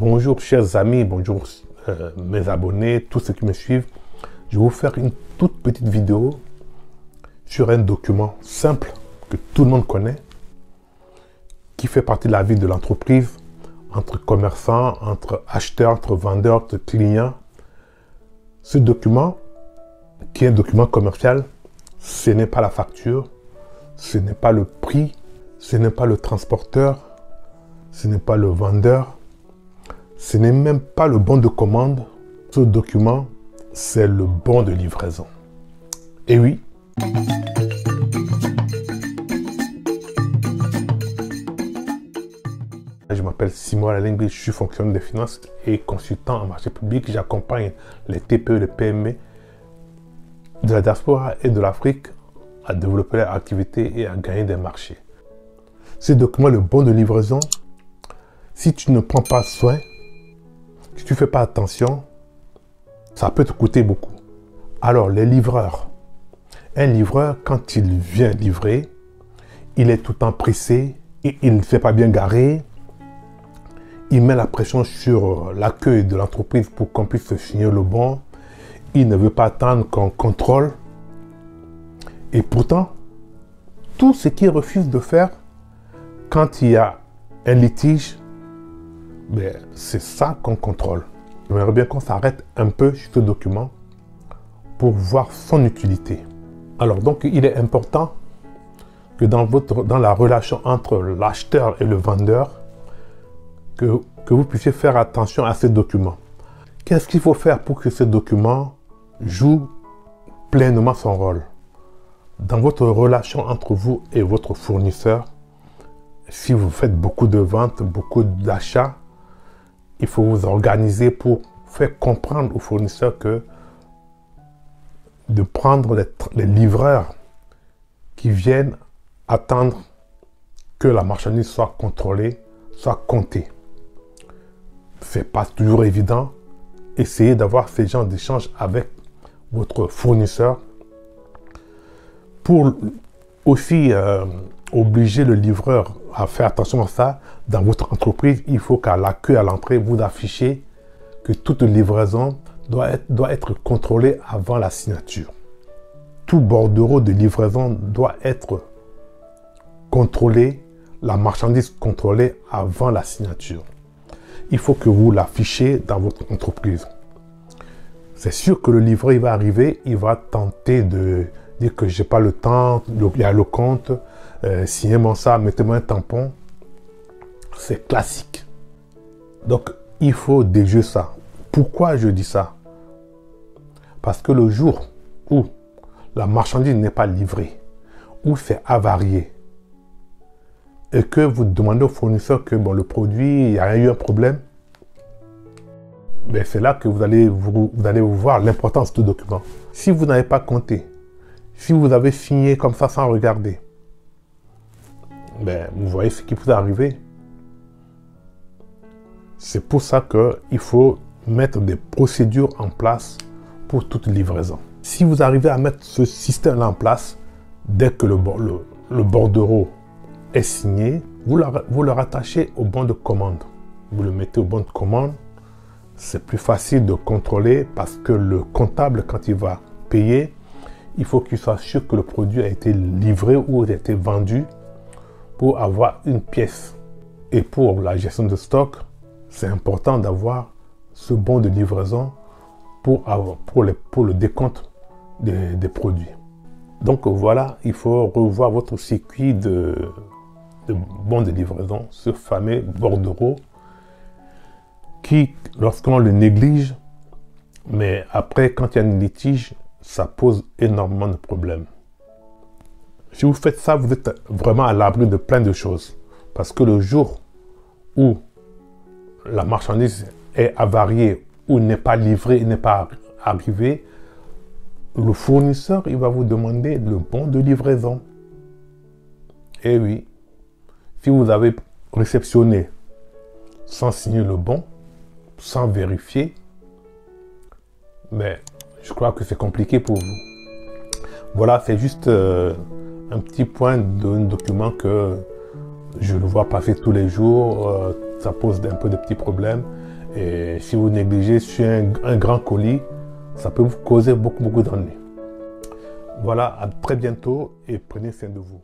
Bonjour chers amis, bonjour mes abonnés, tous ceux qui me suivent. Je vais vous faire une toute petite vidéo sur un document simple que tout le monde connaît, qui fait partie de la vie de l'entreprise, entre commerçants, entre acheteurs, entre vendeurs, entre clients. Ce document, qui est un document commercial, ce n'est pas la facture, ce n'est pas le prix, ce n'est pas le transporteur, ce n'est pas le vendeur, ce n'est même pas le bon de commande. Ce document, c'est le bon de livraison. Et oui, je m'appelle Simon Alingbi, je suis fonctionnaire des finances et consultant en marché public. J'accompagne les TPE, les PME de la diaspora et de l'Afrique à développer leur activité et à gagner des marchés. Ce document, le bon de livraison, si tu ne prends pas soin, si tu ne fais pas attention, ça peut te coûter beaucoup. Alors, les livreurs. Un livreur, quand il vient livrer, il est tout le temps pressé, et il ne fait pas bien garer. Il met la pression sur l'accueil de l'entreprise pour qu'on puisse signer le bon. Il ne veut pas attendre qu'on contrôle. Et pourtant, tout ce qu'il refuse de faire, quand il y a un litige, c'est ça qu'on contrôle. J'aimerais bien qu'on s'arrête un peu sur ce document pour voir son utilité. Alors donc, il est important que dans la relation entre l'acheteur et le vendeur, que vous puissiez faire attention à ces documents. Qu'est-ce qu'il faut faire pour que ce document joue pleinement son rôle? Dans votre relation entre vous et votre fournisseur, si vous faites beaucoup de ventes, beaucoup d'achats, il faut vous organiser pour faire comprendre aux fournisseurs que de prendre les livreurs qui viennent attendre que la marchandise soit contrôlée, soit comptée. Ce n'est pas toujours évident. Essayez d'avoir ces genres d'échanges avec votre fournisseur pour aussi obliger le livreur à faire attention à ça. Dans votre entreprise, il faut qu'à l'accueil, à l'entrée, vous affichez que toute livraison doit être contrôlée avant la signature. Tout bordereau de livraison doit être contrôlé, la marchandise contrôlée avant la signature. Il faut que vous l'affichez dans votre entreprise. C'est sûr que le livreur, il va arriver, il va tenter de dire que je n'ai pas le temps, il y a le compte, signez-moi ça, mettez-moi un tampon. C'est classique. Donc, il faut déjouer ça. Pourquoi je dis ça? Parce que le jour où la marchandise n'est pas livrée, où c'est avarié, et que vous demandez au fournisseur que le produit, il y a eu un problème, c'est là que vous allez voir l'importance du document. Si vous n'avez pas compté, si vous avez signé comme ça sans regarder, vous voyez ce qui peut arriver. C'est pour ça qu'il faut mettre des procédures en place pour toute livraison. Si vous arrivez à mettre ce système-là en place, dès que le bordereau est signé, vous le rattachez au bon de commande. Vous le mettez au bon de commande. C'est plus facile de contrôler parce que le comptable, quand il va payer, il faut qu'il soit sûr que le produit a été livré ou a été vendu pour avoir une pièce. Et pour la gestion de stock, c'est important d'avoir ce bon de livraison pour le décompte des produits. Donc voilà, il faut revoir votre circuit de bon de livraison, ce fameux bordereau qui, lorsqu'on le néglige, mais après, quand il y a un litige, ça pose énormément de problèmes. Si vous faites ça, vous êtes vraiment à l'abri de plein de choses. Parce que le jour où la marchandise est avariée ou n'est pas livrée, n'est pas arrivée, le fournisseur, il va vous demander le bon de livraison. Et oui, si vous avez réceptionné sans signer le bon, sans vérifier, je crois que c'est compliqué pour vous. Voilà, c'est juste un petit point d'un document que je le vois passer tous les jours. Ça pose un peu de petits problèmes. Et si vous négligez sur un grand colis, ça peut vous causer beaucoup d'ennuis. Voilà, à très bientôt et prenez soin de vous.